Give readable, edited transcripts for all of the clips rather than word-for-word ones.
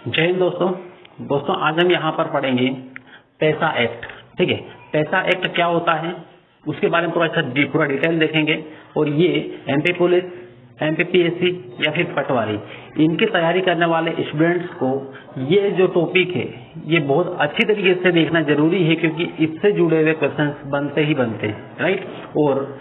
जय हिंद दोस्तों। आज हम यहाँ पर पढ़ेंगे पैसा एक्ट। ठीक है, पैसा एक्ट क्या होता है उसके बारे में पूरा डिटेल देखेंगे। और ये एमपी पुलिस, एमपीपीएससी या फिर पटवारी, इनकी तैयारी करने वाले स्टूडेंट्स को ये जो टॉपिक है ये बहुत अच्छी तरीके से देखना जरूरी है, क्योंकि इससे जुड़े हुए क्वेश्चंस बनते ही बनते हैं, राइट। और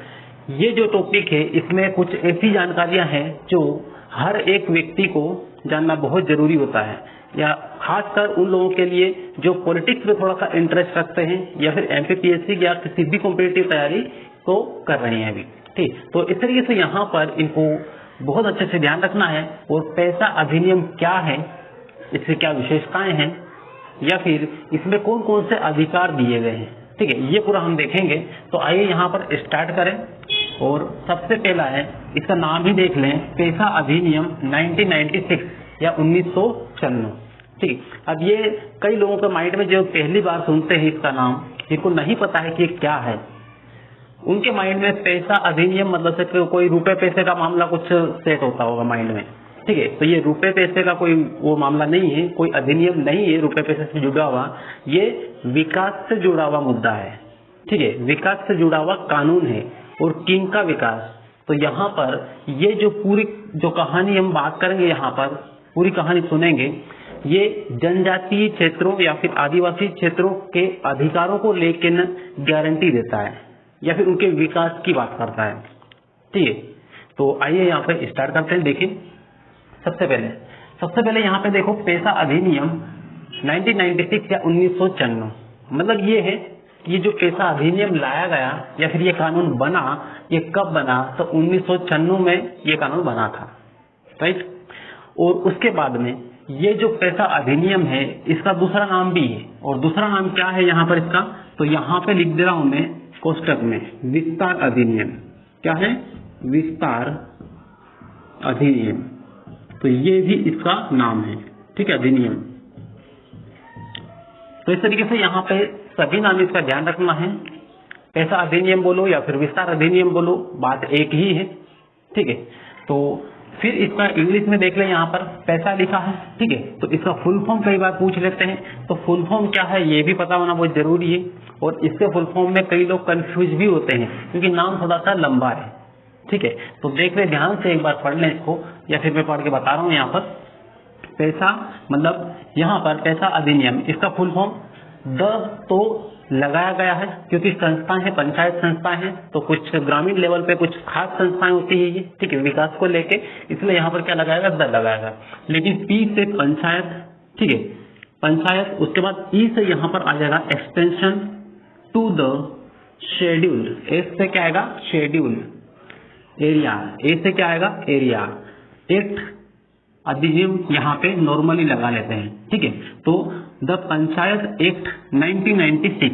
ये जो टॉपिक है इसमें कुछ ऐसी जानकारियां हैं जो हर एक व्यक्ति को जानना बहुत जरूरी होता है, या खासकर उन लोगों के लिए जो पॉलिटिक्स में थोड़ा सा इंटरेस्ट रखते हैं या फिर एमपीपीएससी या किसी भी कॉम्पिटिटिव तैयारी तो कर रहे हैं अभी। ठीक, तो इस तरीके से यहाँ पर इनको बहुत अच्छे से ध्यान रखना है। और पैसा अधिनियम क्या है, इससे क्या विशेषताएं हैं, या फिर इसमें कौन कौन से अधिकार दिए गए हैं, ठीक है, ये पूरा हम देखेंगे। तो आइए यहाँ पर स्टार्ट करें। और सबसे पहला है, इसका नाम ही देख लें, पैसा अधिनियम 1996 या 1996। ठीक, अब ये कई लोगों के माइंड में जो पहली बार सुनते हैं इसका नाम, जिनको नहीं पता है कि ये क्या है, उनके माइंड में पैसा अधिनियम मतलब से कोई रुपए पैसे का मामला कुछ सेट होता होगा माइंड में। ठीक है, तो ये रुपए पैसे का कोई वो मामला नहीं है, कोई अधिनियम नहीं है रुपए पैसे से जुड़ा हुआ, ये विकास से जुड़ा हुआ मुद्दा है। ठीक है, विकास से जुड़ा हुआ कानून है। और किन का विकास, तो यहाँ पर ये जो पूरी जो कहानी हम बात करेंगे, यहाँ पर पूरी कहानी सुनेंगे, ये जनजातीय क्षेत्रों या फिर आदिवासी क्षेत्रों के अधिकारों को लेकर गारंटी देता है या फिर उनके विकास की बात करता है। ठीक है, तो आइए यहाँ पे स्टार्ट करते हैं। देखिए, सबसे पहले यहाँ पे देखो, पैसा अधिनियम 1996 या 1996, मतलब ये है, ये जो पैसा अधिनियम लाया गया या फिर ये कानून बना, ये कब बना, तो 1996 में ये कानून बना था, राइट। और उसके बाद में ये जो पैसा अधिनियम है इसका दूसरा नाम भी है, और दूसरा नाम क्या है यहाँ पर इसका, तो यहाँ पे लिख दे रहा हूं मैं कोष्टक में, विस्तार अधिनियम। क्या है? विस्तार अधिनियम। तो ये भी इसका नाम है, ठीक है, अधिनियम। तो इस तरीके से यहाँ पे सभी नाम इसका ध्यान रखना है। पैसा अधिनियम बोलो या फिर विस्तार अधिनियम बोलो, बात एक ही है। ठीक है, तो फिर इसका इंग्लिश में देख लें, यहाँ पर पैसा लिखा है। ठीक है, तो इसका फुल फॉर्म कई बार पूछ लेते हैं, तो फुल फॉर्म क्या है ये भी पता होना बहुत जरूरी है। और इसके फुल फॉर्म में कई लोग कंफ्यूज भी होते हैं क्योंकि नाम थोड़ा सा लंबा है। ठीक है, तो देख ले, ध्यान से एक बार पढ़ लें इसको, या फिर मैं पढ़ के बता रहा हूँ। यहाँ पर पैसा मतलब यहाँ पर पैसा अधिनियम, इसका फुल फॉर्म द तो लगाया गया है क्योंकि संस्थाएं हैं, पंचायत संस्थाएं हैं, तो कुछ ग्रामीण लेवल पे कुछ खास संस्थाएं होती है ये, ठीक है, विकास को लेके, इसलिए यहाँ पर क्या लगाएगा, द लगाएगा। लेकिन पी से पंचायत, ठीक है, पंचायत, उसके बाद ई से यहाँ पर आ जाएगा extension to the schedule, S से क्या आएगा, शेड्यूल एरिया, ए से क्या आएगा, एरिया। एक्ट अधिनियम यहाँ पे नॉर्मली लगा लेते हैं। ठीक है, तो द पंचायत एक्ट 1996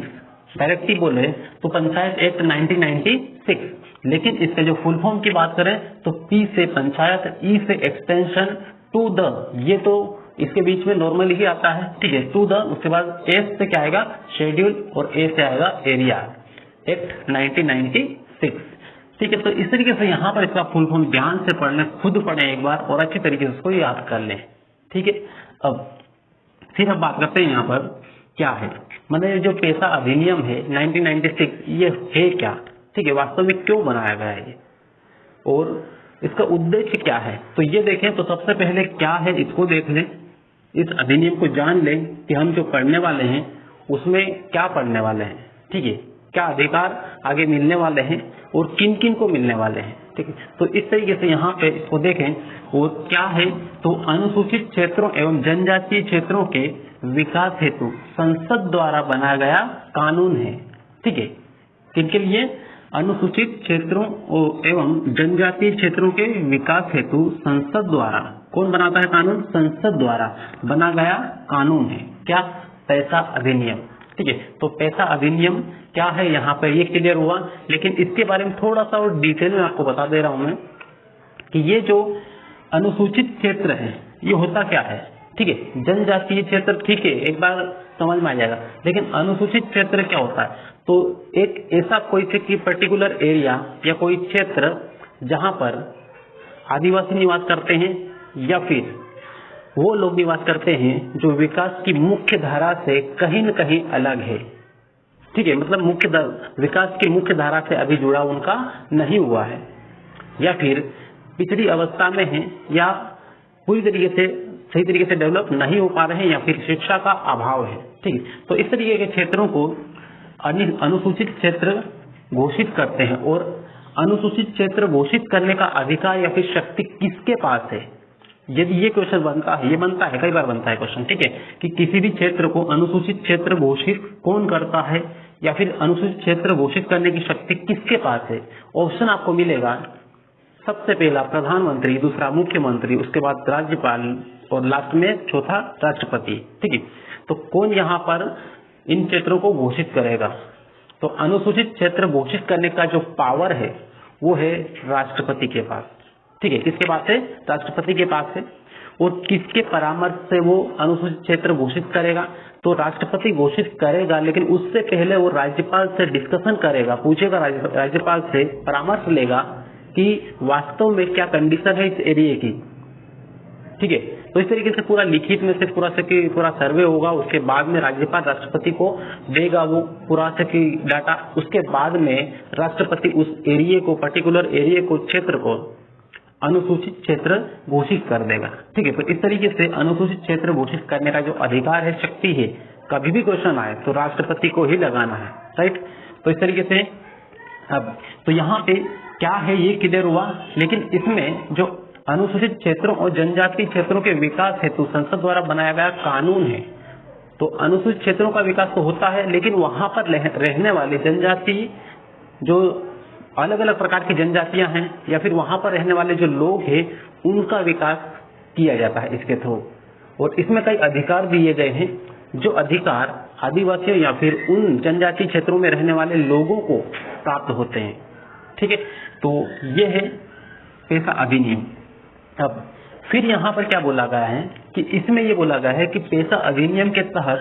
डायरेक्टली बोले तो पंचायत एक्ट 1996, लेकिन इसके जो फुल फॉर्म की बात करें तो पी से पंचायत, ई से एक्सटेंशन, टू द, ये तो इसके बीच में नॉर्मली ही आता है। ठीक है, टू द, उसके बाद एस से क्या आएगा, शेड्यूल, और ए से आएगा एरिया, एक्ट 1996। ठीक है, तो इस तरीके से यहाँ पर इसका फुल फॉर्म ध्यान से पढ़ लें, खुद पढ़ें एक बार और अच्छी तरीके से उसको याद कर लें। ठीक है, अब फिर हम बात करते हैं यहाँ पर क्या है, मतलब जो पैसा अधिनियम है 1996, ये है क्या, ठीक है, वास्तव में क्यों बनाया गया है ये, और इसका उद्देश्य क्या है। तो ये देखें, तो सबसे पहले क्या है इसको देख लें, इस अधिनियम को जान लें कि हम जो पढ़ने वाले हैं उसमें क्या पढ़ने वाले हैं। ठीक है, क्या अधिकार आगे मिलने वाले हैं और किन किन को मिलने वाले हैं। ठीक है, तो इस तरीके से यहाँ पे इसको देखें। और क्या है, तो अनुसूचित क्षेत्रों एवं जनजातीय क्षेत्रों के विकास हेतु संसद द्वारा बनाया गया कानून है। ठीक है, किनके लिए, अनुसूचित क्षेत्रों एवं जनजातीय क्षेत्रों के विकास हेतु संसद द्वारा, कौन बनाता है कानून, संसद द्वारा बना गया कानून है। क्या, पैसा अधिनियम। ठीक है, तो पैसा अधिनियम क्या है यहाँ पर ये क्लियर हुआ। लेकिन इसके बारे में थोड़ा सा और डिटेल में आपको बता दे रहा हूं मैं कि ये जो अनुसूचित क्षेत्र है ये होता क्या है। ठीक है, जनजातीय क्षेत्र ठीक है, एक बार समझ में आ जाएगा, लेकिन अनुसूचित क्षेत्र क्या होता है, तो एक ऐसा कोई से पर्टिकुलर एरिया या कोई क्षेत्र जहां पर आदिवासी निवास करते हैं या फिर वो लोग निवास करते हैं जो विकास की मुख्य धारा से कहीं न कहीं अलग है। ठीक है, मतलब विकास की मुख्य धारा से अभी जुड़ा उनका नहीं हुआ है, या फिर पिछड़ी अवस्था में है, या पूरी तरीके से सही तरीके से डेवलप नहीं हो पा रहे हैं, या फिर शिक्षा का अभाव है। ठीक है, तो इस तरीके के क्षेत्रों को अनुसूचित क्षेत्र घोषित करते हैं। और अनुसूचित क्षेत्र घोषित करने का अधिकार या फिर शक्ति किसके पास है? यदि ये क्वेश्चन बनता है, ये बनता है, कई बार बनता है क्वेश्चन, ठीक है, कि किसी भी क्षेत्र को अनुसूचित क्षेत्र घोषित कौन करता है, या फिर अनुसूचित क्षेत्र घोषित करने की शक्ति किसके पास है? ऑप्शन आपको मिलेगा, सबसे पहला प्रधानमंत्री, दूसरा मुख्यमंत्री, उसके बाद राज्यपाल, और लास्ट में चौथा राष्ट्रपति। ठीक है, तो कौन यहाँ पर इन क्षेत्रों को घोषित करेगा? तो अनुसूचित क्षेत्र घोषित करने का जो पावर है वो है राष्ट्रपति के पास। ठीक है, किसके पास है? राष्ट्रपति के पास है। और किसके परामर्श से वो अनुसूचित क्षेत्र घोषित करेगा? तो राष्ट्रपति घोषित करेगा, लेकिन उससे पहले वो राज्यपाल से डिस्कशन करेगा, पूछेगा राज्यपाल से, परामर्श लेगा कि वास्तव में क्या कंडीशन है इस एरिया की। ठीक है, तो इस तरीके से पूरा लिखित में से पूरा सर्वे होगा। उसके बाद में राज्यपाल राष्ट्रपति को देगा वो पूरा डाटा। उसके बाद में राष्ट्रपति उस एरिया को, पर्टिकुलर एरिया को, क्षेत्र को अनुसूचित क्षेत्र घोषित कर देगा। ठीक है, तो इस तरीके से अनुसूचित क्षेत्र घोषित करने का जो अधिकार है, शक्ति है, कभी भी क्वेश्चन आए तो राष्ट्रपति को ही लगाना है। राइट, तो इस तरीके से अब तो यहाँ पे क्या है ये क्लियर हुआ। लेकिन इसमें जो अनुसूचित क्षेत्रों और जनजातीय क्षेत्रों के विकास हेतु संसद द्वारा बनाया गया कानून है, तो अनुसूचित क्षेत्रों का विकास तो होता है, लेकिन वहां पर रहने वाले जनजाति, जो अलग अलग प्रकार की जनजातियां हैं, या फिर वहां पर रहने वाले जो लोग हैं, उनका विकास किया जाता है इसके थ्रू। और इसमें कई अधिकार दिए गए हैं, जो अधिकार आदिवासियों या फिर उन जनजातीय क्षेत्रों में रहने वाले लोगों को प्राप्त होते हैं। ठीक है, तो ये है पेशा अधिनियम। अब फिर यहाँ पर क्या बोला गया है कि इसमें ये बोला गया है कि पेशा अधिनियम के तहत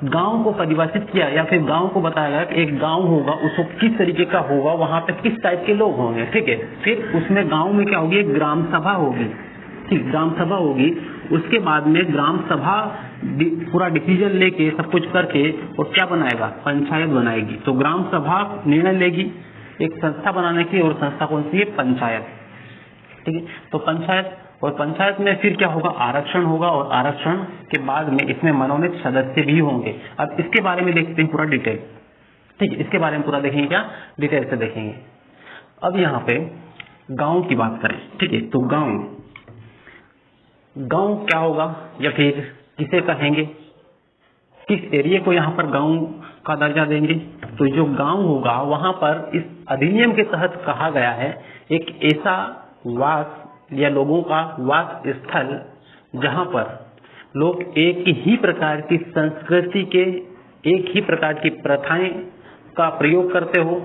गांव को परिभाषित किया, या फिर गांव को बताया गया कि एक गांव होगा, उसको किस तरीके का होगा, वहां पे किस टाइप के लोग होंगे। ठीक है, फिर उसमें गांव में क्या होगी? एक ग्राम सभा होगी। ठीक, ग्राम सभा होगी। उसके बाद में ग्राम सभा पूरा डिसीजन लेके, सब कुछ करके, और क्या बनाएगा? पंचायत बनाएगी। तो ग्राम सभा निर्णय लेगी एक संस्था बनाने की, और संस्था कौन सी है? पंचायत। ठीक है, तो पंचायत, और पंचायत में फिर क्या होगा? आरक्षण होगा, और आरक्षण के बाद में इसमें मनोनीत सदस्य भी होंगे। अब इसके बारे में देखते हैं पूरा डिटेल। ठीक है, इसके बारे में पूरा देखेंगे, क्या डिटेल से देखेंगे। अब यहाँ पे गांव की बात करें। ठीक है, तो गांव क्या होगा, या फिर किसे कहेंगे, किस एरिया को यहाँ पर गांव का दर्जा देंगे? तो जो गांव होगा वहां पर इस अधिनियम के तहत कहा गया है एक ऐसा वास या लोगों का वास स्थल जहां पर लोग एक ही प्रकार की संस्कृति के, एक ही प्रकार की प्रथाएं का प्रयोग करते हो,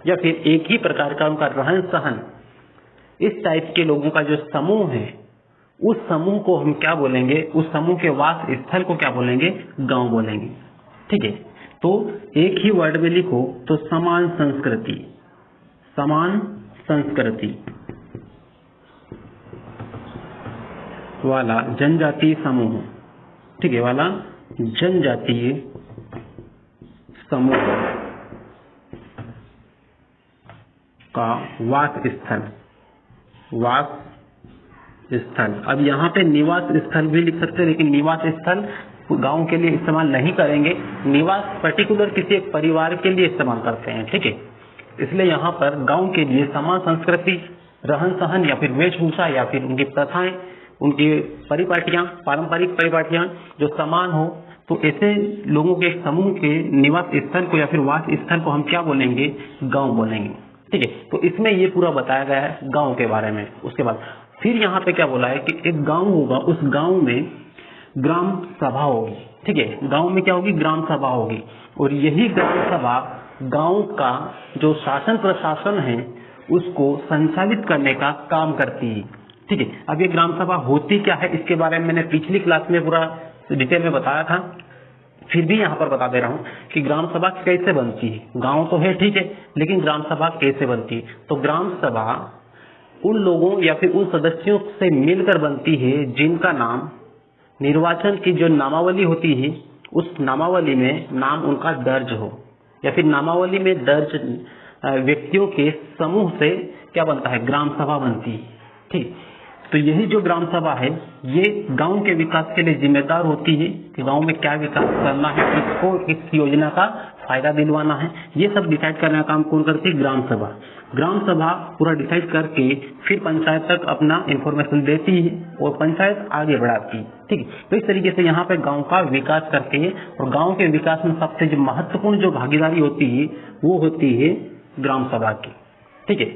या फिर एक ही प्रकार का उनका रहन सहन, इस टाइप के लोगों का जो समूह है, उस समूह को हम क्या बोलेंगे? उस समूह के वास स्थल को क्या बोलेंगे? गांव बोलेंगे। ठीक है, तो एक ही वर्ड में लिखो तो समान संस्कृति, समान संस्कृति वाला जनजातीय समूह। ठीक है, वाला जनजातीय समूह का वास स्थल, वास स्थल। अब यहाँ पे निवास स्थल भी लिख सकते हैं, लेकिन निवास स्थल गांव के लिए इस्तेमाल नहीं करेंगे। निवास पर्टिकुलर किसी एक परिवार के लिए इस्तेमाल करते हैं। ठीक है, इसलिए यहाँ पर गांव के लिए समान संस्कृति, रहन सहन, या फिर वेशभूषा, या फिर उनकी प्रथाएं, उनकी परिपाटियां, पारंपरिक परिपाटियां जो समान हो, तो ऐसे लोगों के समूह के निवास स्थल को या फिर वास स्थल को हम क्या बोलेंगे? गांव बोलेंगे। ठीक है, तो इसमें ये पूरा बताया गया है गांव के बारे में। उसके बाद फिर यहाँ पे क्या बोला है कि एक गांव होगा, उस गांव में ग्राम सभा होगी। ठीक है, गांव में क्या होगी? ग्राम सभा होगी, और यही ग्राम सभा गांव का जो शासन प्रशासन है उसको संचालित करने का काम करती है। ठीक है, अब ये ग्राम सभा होती क्या है, इसके बारे में मैंने पिछली क्लास में पूरा डिटेल में बताया था, फिर भी यहाँ पर बता दे रहा हूँ कि ग्राम सभा कैसे बनती है। गांव तो है, ठीक है, लेकिन ग्राम सभा कैसे बनती है? तो ग्राम सभा उन लोगों या फिर उन सदस्यों से मिलकर बनती है जिनका नाम निर्वाचन की जो नामावली होती है उस नामावली में नाम उनका दर्ज हो, या फिर नामावली में दर्ज व्यक्तियों के समूह से क्या बनता है, ग्राम सभा बनती है। ठीक, तो यही जो ग्राम सभा है ये गांव के विकास के लिए जिम्मेदार होती है कि गांव में क्या विकास करना है, किसको किस योजना का फायदा दिलवाना है, ये सब डिसाइड करने का काम कौन करती है, ग्राम सभा। ग्राम सभा पूरा डिसाइड करके फिर पंचायत तक अपना इंफॉर्मेशन देती है और पंचायत आगे बढ़ाती है। ठीक है, तो इस तरीके से यहाँ पे गांव का विकास करते हैं और गांव के विकास में सबसे जो महत्वपूर्ण जो भागीदारी होती है वो होती है ग्राम सभा की। ठीक है,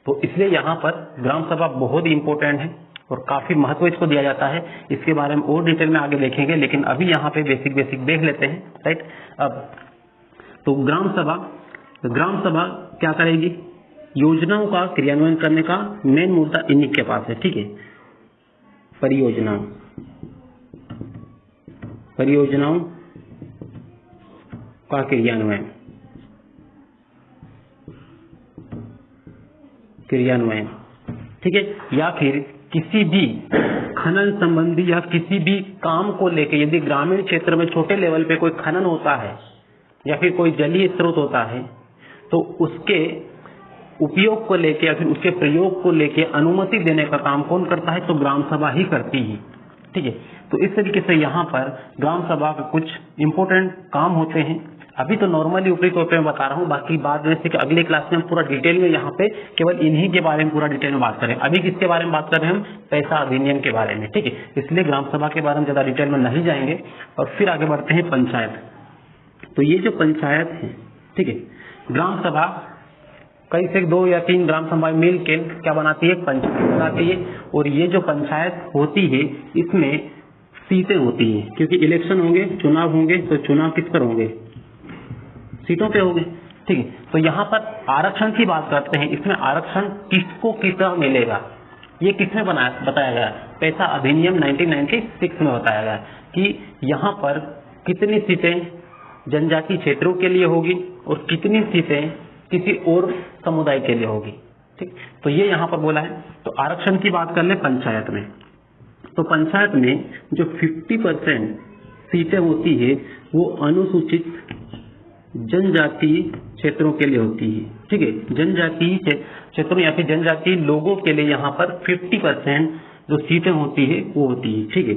तो इसलिए यहाँ पर ग्राम सभा बहुत ही इंपॉर्टेंट है और काफी महत्व इसको दिया जाता है। इसके बारे में और डिटेल में आगे देखेंगे, लेकिन अभी यहाँ पे बेसिक देख लेते हैं। राइट, अब तो ग्राम सभा क्या करेगी, योजनाओं का क्रियान्वयन करने का मेन मुद्दा इन्हीं के पास है। ठीक है, परियोजनाओं का क्रियान्वयन, ठीक है, या फिर किसी भी खनन संबंधी या किसी भी काम को लेके यदि ग्रामीण क्षेत्र में छोटे लेवल पे कोई खनन होता है या फिर कोई जलीय स्रोत होता है तो उसके उपयोग को लेके या फिर उसके प्रयोग को लेके अनुमति देने का काम कौन करता है, तो ग्राम सभा ही करती है। ठीक है, तो इस तरीके से यहाँ पर ग्राम सभा के कुछ इंपॉर्टेंट काम होते हैं। अभी तो नॉर्मली ऊपरी तौर पे मैं बता रहा हूँ, बाकी बाद में से कि अगली क्लास में हम पूरा डिटेल में यहाँ पे केवल इन्हीं के बारे में पूरा डिटेल में बात करें। अभी किसके बारे में बात कर रहे हैं हम, पैसा अधिनियम के बारे में। ठीक है, इसलिए ग्राम सभा के बारे में ज्यादा डिटेल में नहीं जाएंगे और फिर आगे बढ़ते हैं पंचायत। तो ये जो पंचायत है, ठीक है, ग्राम सभा कई से 2 या 3 ग्राम सभा मिल के क्या बनाती है, पंचायत बनाती है। और ये जो पंचायत होती है इसमें सीटें होती है, क्योंकि इलेक्शन होंगे, चुनाव होंगे, तो चुनाव किस पर होंगे, सीटों पे होंगे। ठीक है, तो यहाँ पर आरक्षण की बात करते हैं। इसमें आरक्षण किसको कितना मिलेगा ये किसने बताया गया, पैसा अधिनियम 1996 में बताया गया कि यहाँ पर कितनी सीटें जनजातीय क्षेत्रों के लिए होगी और कितनी सीटें किसी और समुदाय के लिए होगी। ठीक, तो ये यहाँ पर बोला है। तो आरक्षण की बात कर ले पंचायत में, तो पंचायत में जो 50% सीटें होती है वो अनुसूचित जनजातीय क्षेत्रों के लिए होती है। ठीक है, जनजातीय क्षेत्रों या फिर जनजातीय लोगों के लिए यहाँ पर 50% जो सीटें होती है वो होती है। ठीक है,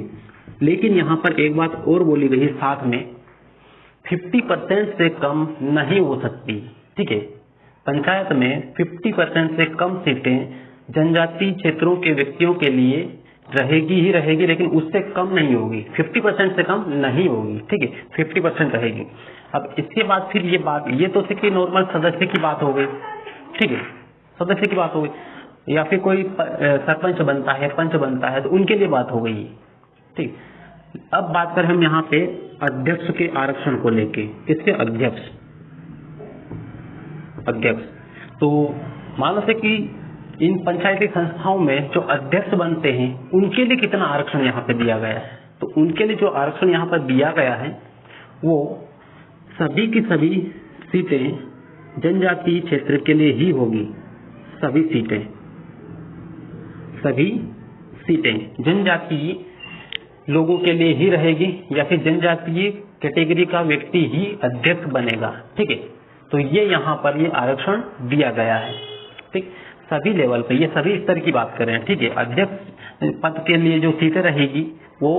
लेकिन यहाँ पर एक बात और बोली गई है साथ में, 50% से कम नहीं हो सकती। ठीक है, पंचायत में 50% से कम सीटें जनजातीय क्षेत्रों के व्यक्तियों के लिए रहेगी ही रहेगी, लेकिन उससे कम नहीं होगी, 50% से कम नहीं होगी। ठीक है, 50% रहेगी। अब इसके बाद फिर ये बात, ये तो सिर्फ नॉर्मल सदस्य की बात हो गई। ठीक है, सदस्य की बात हो गई, या फिर कोई सरपंच बनता है, पंच बनता है, तो उनके लिए बात हो गई। ठीक, अब बात करें हम यहाँ पे अध्यक्ष के आरक्षण को लेके। किसके, अध्यक्ष। तो मान लो से कि इन पंचायती संस्थाओं में जो अध्यक्ष बनते हैं उनके लिए कितना आरक्षण यहाँ पे दिया गया है, तो उनके लिए जो आरक्षण यहाँ पर दिया गया है वो सभी की सभी सीटें जनजातीय क्षेत्र के लिए ही होगी। सभी सीटें जनजातीय लोगों के लिए ही रहेगी, या फिर जनजातीय कैटेगरी का व्यक्ति ही अध्यक्ष बनेगा। ठीक है, तो ये यहाँ पर ये आरक्षण दिया गया है। ठीक, सभी लेवल पे, ये सभी स्तर की बात कर रहे हैं। ठीक है, अध्यक्ष पद के लिए जो सीटें रहेगी वो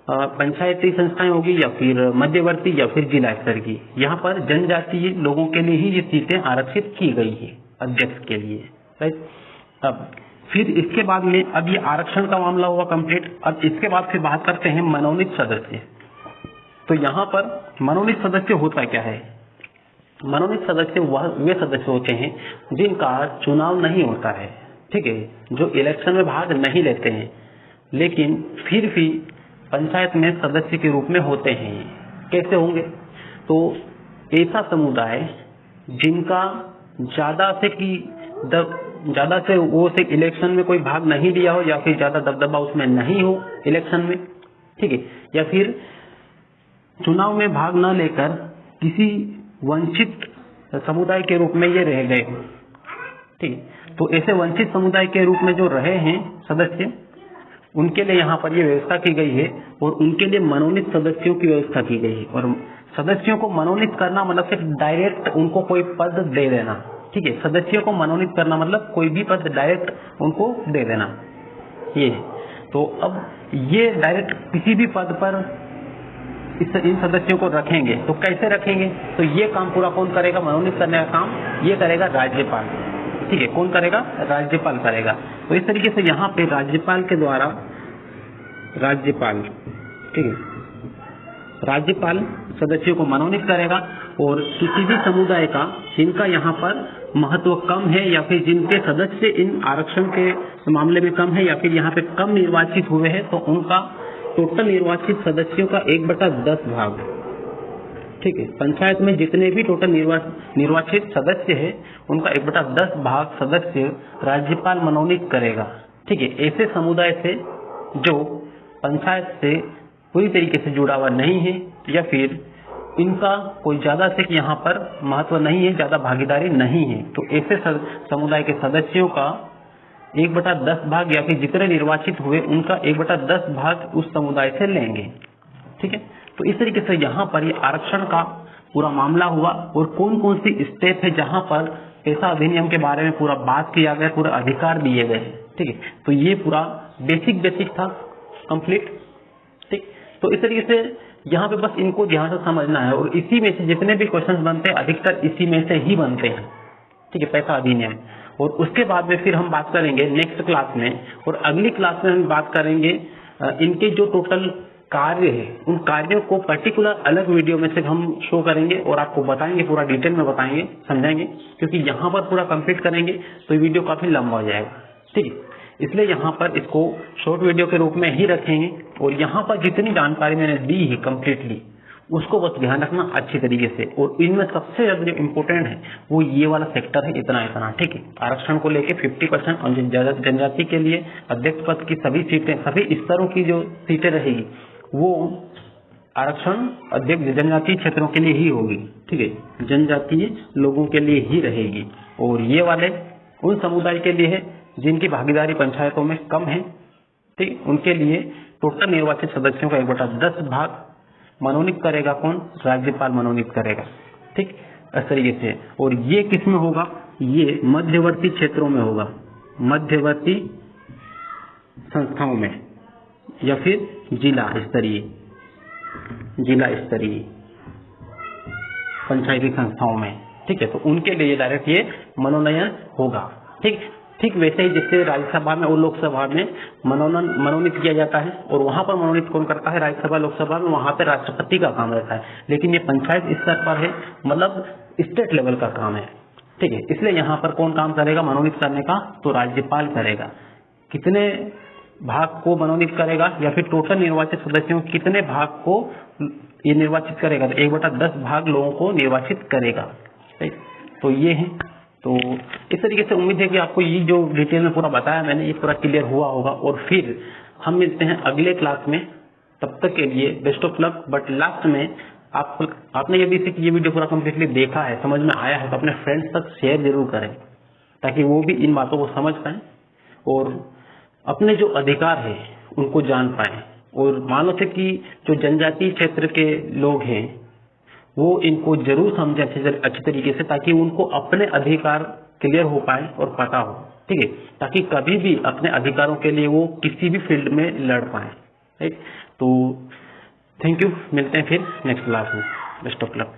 पंचायती संस्थाएं होगी या फिर मध्यवर्ती या फिर जिला स्तर की। यहाँ पर जनजातीय लोगों के लिए ही ये सीटें आरक्षित की गई है अध्यक्ष के लिए। राइट, अब फिर इसके बाद में, अब ये आरक्षण का मामला हुआ कंप्लीट। अब इसके बाद फिर बात करते हैं मनोनीत सदस्य। तो यहाँ पर मनोनीत सदस्य होता क्या है, मनोनीत सदस्य वे सदस्य होते हैं जिनका चुनाव नहीं होता है। ठीक है, जो इलेक्शन में भाग नहीं लेते हैं लेकिन फिर भी पंचायत में सदस्य के रूप में होते हैं। कैसे होंगे, तो ऐसा समुदाय जिनका ज्यादा से वो से इलेक्शन में कोई भाग नहीं लिया हो या फिर ज्यादा दबदबा उसमें नहीं हो इलेक्शन में। ठीक है, या फिर चुनाव में भाग न लेकर किसी वंचित समुदाय के रूप में ये रह गए। ठीक, तो ऐसे वंचित समुदाय के रूप में जो रहे हैं सदस्य, उनके लिए यहाँ पर ये व्यवस्था की गई है और उनके लिए मनोनीत सदस्यों की व्यवस्था की गई है। और सदस्यों को मनोनीत करना मतलब सिर्फ डायरेक्ट उनको कोई पद दे देना, ठीक है। सदस्यों को मनोनीत करना मतलब कोई भी पद डायरेक्ट उनको दे देना, ये। तो अब ये डायरेक्ट किसी भी पद पर इन सदस्यों को रखेंगे, तो कैसे रखेंगे? तो ये काम पूरा कौन करेगा? मनोनीत करने का काम ये करेगा राज्यपाल, ठीक है। कौन करेगा? राज्यपाल करेगा। तो इस तरीके से यहाँ पे राज्यपाल के द्वारा, राज्यपाल, ठीक है, राज्यपाल सदस्यों को मनोनीत करेगा और किसी भी समुदाय का जिनका यहाँ पर महत्व कम है या फिर जिनके सदस्य इन आरक्षण के मामले में कम है या फिर यहाँ पे कम निर्वाचित हुए हैं, तो उनका टोटल निर्वाचित सदस्यों का 1/10 भाग, ठीक है। पंचायत में जितने भी टोटल निर्वाचित सदस्य है उनका 1/10 भाग सदस्य राज्यपाल मनोनीत करेगा, ठीक है। ऐसे समुदाय से जो पंचायत से पूरी तरीके से जुड़ा हुआ नहीं है या फिर इनका कोई ज्यादा से यहाँ पर महत्व नहीं है, ज्यादा भागीदारी नहीं है, तो ऐसे समुदाय के सदस्यों का 1/10 भाग या फिर जितने निर्वाचित हुए उनका 1/10 भाग उस समुदाय से लेंगे, ठीक है। तो इस तरीके से यहाँ पर ये आरक्षण का पूरा मामला हुआ और कौन कौन सी स्टेप है जहाँ पर पेशा अधिनियम के बारे में पूरा बात किया गया, पूरे अधिकार दिए गए, ठीक है। तो ये पूरा बेसिक था कंप्लीट, ठीक। तो इस तरीके से यहाँ पे बस इनको ध्यान से समझना है और इसी में से जितने भी क्वेश्चंस बनते हैं अधिकतर इसी में से ही बनते हैं, ठीक है, पेशा अधिनियम। और उसके बाद में फिर हम बात करेंगे नेक्स्ट क्लास में, और अगली क्लास में हम बात करेंगे इनके जो टोटल कार्य है उन कार्यों को पर्टिकुलर अलग वीडियो में से हम शो करेंगे और आपको बताएंगे, पूरा डिटेल में बताएंगे, समझाएंगे, क्योंकि यहाँ पर पूरा कंप्लीट करेंगे तो वीडियो काफी लंबा हो जाएगा, ठीक है। इसलिए यहाँ पर इसको शॉर्ट वीडियो के रूप में ही रखेंगे और यहाँ पर जितनी जानकारी मैंने दी है कम्प्लीटली उसको बस ध्यान रखना अच्छी तरीके से। और इनमें सबसे ज्यादा जो इम्पोर्टेंट है वो ये वाला सेक्टर है, इतना, ठीक है। आरक्षण को लेके 50% और जनजाति के लिए अध्यक्ष पद की सभी सीटें, सभी स्तरों की जो सीटें रहेगी वो आरक्षण अध्यक्ष जनजातीय क्षेत्रों के लिए ही होगी, ठीक है, जनजातीय लोगों के लिए ही रहेगी। और ये वाले उन समुदाय के लिए है जिनकी भागीदारी पंचायतों में कम है, ठीक, उनके लिए टोटल निर्वाचित सदस्यों का 1/10 भाग मनोनीत करेगा कौन? राज्यपाल मनोनीत करेगा, ठीक, इस तरीके से। और ये किस में होगा? ये मध्यवर्ती क्षेत्रों में होगा, मध्यवर्ती संस्थाओं में या फिर जिला स्तरीय पंचायती संस्थाओं में, ठीक है। तो उनके लिए डायरेक्ट ये मनोनयन होगा, ठीक वैसे ही जैसे राज्यसभा में और लोकसभा में मनोनीत किया जाता है और वहां पर मनोनीत कौन करता है? राज्यसभा लोकसभा में वहां पर राष्ट्रपति का काम रहता है, लेकिन ये पंचायत स्तर पर है, मतलब स्टेट लेवल का काम है, ठीक है। इसलिए यहाँ पर कौन काम करेगा मनोनीत करने का? तो राज्यपाल करेगा। कितने भाग को मनोनीत करेगा या फिर टोटल निर्वाचित सदस्यों कितने भाग को ये निर्वाचित करेगा? तो 1/10 भाग लोगों को निर्वाचित करेगा, ठीक। तो ये है, तो इस तरीके से उम्मीद है कि आपको ये जो डिटेल में पूरा बताया मैंने ये पूरा क्लियर हुआ होगा। और फिर हम मिलते हैं अगले क्लास में, तब तक के लिए best of luck. But last में आपने यदि ये वीडियो पूरा कम्प्लीटली देखा है, समझ में आया है, तो अपने फ्रेंड्स तक शेयर जरूर करें ताकि वो भी इन बातों को समझ पाए और अपने जो अधिकार है उनको जान पाए। और मानो से कि जो जनजातीय क्षेत्र के लोग हैं वो इनको जरूर समझे अच्छी तरीके से, ताकि उनको अपने अधिकार क्लियर हो पाए और पता हो, ठीक है, ताकि कभी भी अपने अधिकारों के लिए वो किसी भी फील्ड में लड़ पाए, ठीक। तो थैंक यू, मिलते हैं फिर नेक्स्ट क्लास में। Best of luck.